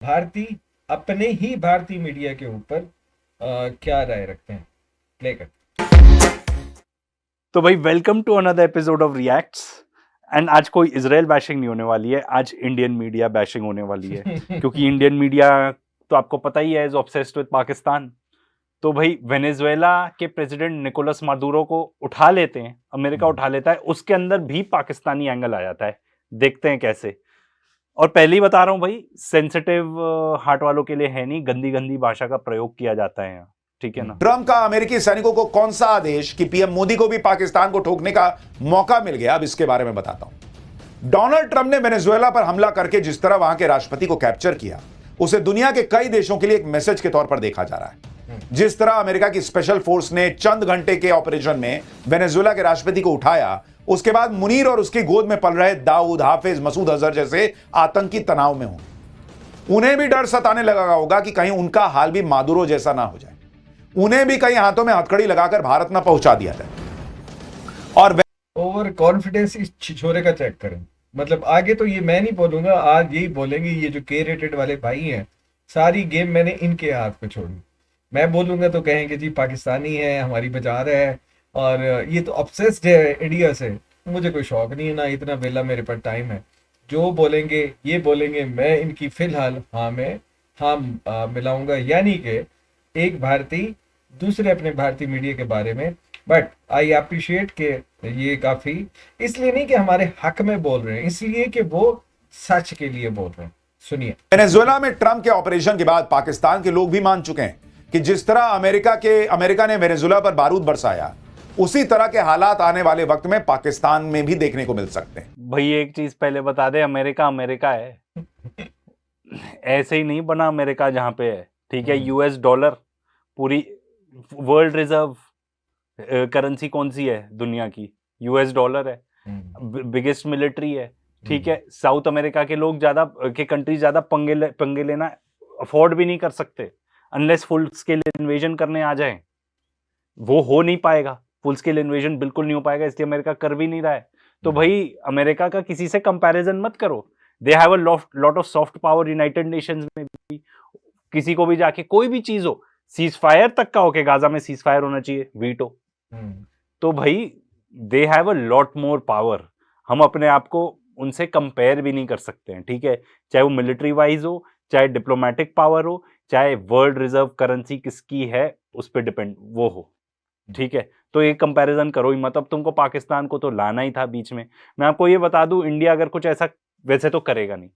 भारतीय अपने ही भारतीय मीडिया के ऊपर क्या राय रखते हैं, प्ले कर। तो भाई welcome to another episode of reacts. And आज कोई इजराइल बैशिंग नहीं होने वाली है, आज इंडियन मीडिया बैशिंग होने वाली है। क्योंकि इंडियन मीडिया तो आपको पता ही है इज ऑब्सेस्ड विद पाकिस्तान। तो भाई वेनेजुएला के प्रेसिडेंट निकोलस मादुरो को उठा लेते हैं, अमेरिका उठा लेता है, उसके अंदर भी पाकिस्तानी एंगल आ जाता है। देखते हैं कैसे। और पहले ही बता रहा हूं भाई, सेंसिटिव हार्ट वालों के लिए है नहीं, गंदी गंदी भाषा का प्रयोग किया जाता है यहाँ, ठीक है ना। ट्रंप का अमेरिकी सैनिकों को कौन सा आदेश कि पीएम मोदी को भी पाकिस्तान को ठोकने का मौका मिल गया, अब इसके बारे में बताता हूं। डोनाल्ड ट्रंप ने वेनेजुएला पर हमला करके जिस तरह वहां के राष्ट्रपति को कैप्चर किया, उसे दुनिया के कई देशों के लिए एक मैसेज के तौर पर देखा जा रहा है। जिस तरह अमेरिका की स्पेशल फोर्स ने चंद घंटे के ऑपरेशन में वेनेजुएला के राष्ट्रपति को उठाया, उसके बाद मुनीर और उसकी गोद में पल रहे दाऊद, हाफिज, मसूद अजहर जैसे आतंकी तनाव में होंगे। उन्हें भी डर सताने लगा होगा कि कहीं उनका हाल भी मादुरो जैसा ना हो जाए, उन्हें भी कहीं हाथों में हथकड़ी लगाकर भारत ना पहुंचा दिया जाए। और ओवर कॉन्फिडेंस इस छिछोरे का चेक करें। मतलब आगे तो ये मैं नहीं बोलूंगा, आज यही बोलेंगे ये जो के रेटेड वाले भाई हैं, सारी गेम मैंने इनके हाथ पे छोड़ी। मैं बोलूंगा तो कहेंगे जी पाकिस्तानी है, हमारी बचा रहा है, और ये तो ऑब्सेस्ड है इंडिया से। मुझे कोई शौक नहीं है ना, इतना वेला मेरे पास टाइम है। जो बोलेंगे ये बोलेंगे, मैं इनकी फिलहाल हाँ मिलाऊंगा। यानी कि एक भारतीय दूसरे अपने भारतीय मीडिया के बारे में। बट आई अप्रिशिएट के ये काफी, इसलिए नहीं कि हमारे हक में बोल रहे हैं, इसलिए कि वो सच के लिए बोल रहे हैं। सुनिए। वेनेजुएला में ट्रंप के ऑपरेशन के बाद पाकिस्तान के लोग भी मान चुके हैं कि जिस तरह अमेरिका ने वेनेजुएला पर बारूद बरसाया, उसी तरह के हालात आने वाले वक्त में पाकिस्तान में भी देखने को मिल सकते हैं। भाई एक चीज पहले बता दे, अमेरिका अमेरिका है, ऐसे ही नहीं बना अमेरिका जहां पे है, ठीक है। यूएस डॉलर, पूरी वर्ल्ड रिजर्व करेंसी कौन सी है दुनिया की? यूएस डॉलर है। बिगेस्ट मिलिट्री है, ठीक है। साउथ अमेरिका के लोग ज्यादा के कंट्रीज ज्यादा पंगे लेना अफोर्ड भी नहीं कर सकते अनलेस फुल स्केल इन्वेजन करने आ जाए। वो हो नहीं पाएगा, फुल स्केल इन्वेजन बिल्कुल नहीं हो पाएगा, इसलिए अमेरिका कर भी नहीं रहा है। तो भाई अमेरिका का किसी से कंपैरिजन मत करो। They have a lot of soft power United Nations में भी। किसी को भी जाके कोई भी चीज हो, सीज फायर तक का हो के गाजा में सीज फायर होना चाहिए, वीटो। तो भाई they have a lot more power. हम अपने आप को उनसे कंपेयर भी नहीं कर सकते हैं, ठीक है। चाहे वो मिलिट्री वाइज हो, चाहे डिप्लोमेटिक पावर हो, चाहे वर्ल्ड रिजर्व करेंसी किसकी है उस पर डिपेंड वो हो, ठीक है। तो ये कंपैरिजन करो ही मत। अब तुमको पाकिस्तान को तो लाना ही था बीच में। मैं आपको ये बता दूं, इंडिया अगर कुछ ऐसा, वैसे तो करेगा नहीं,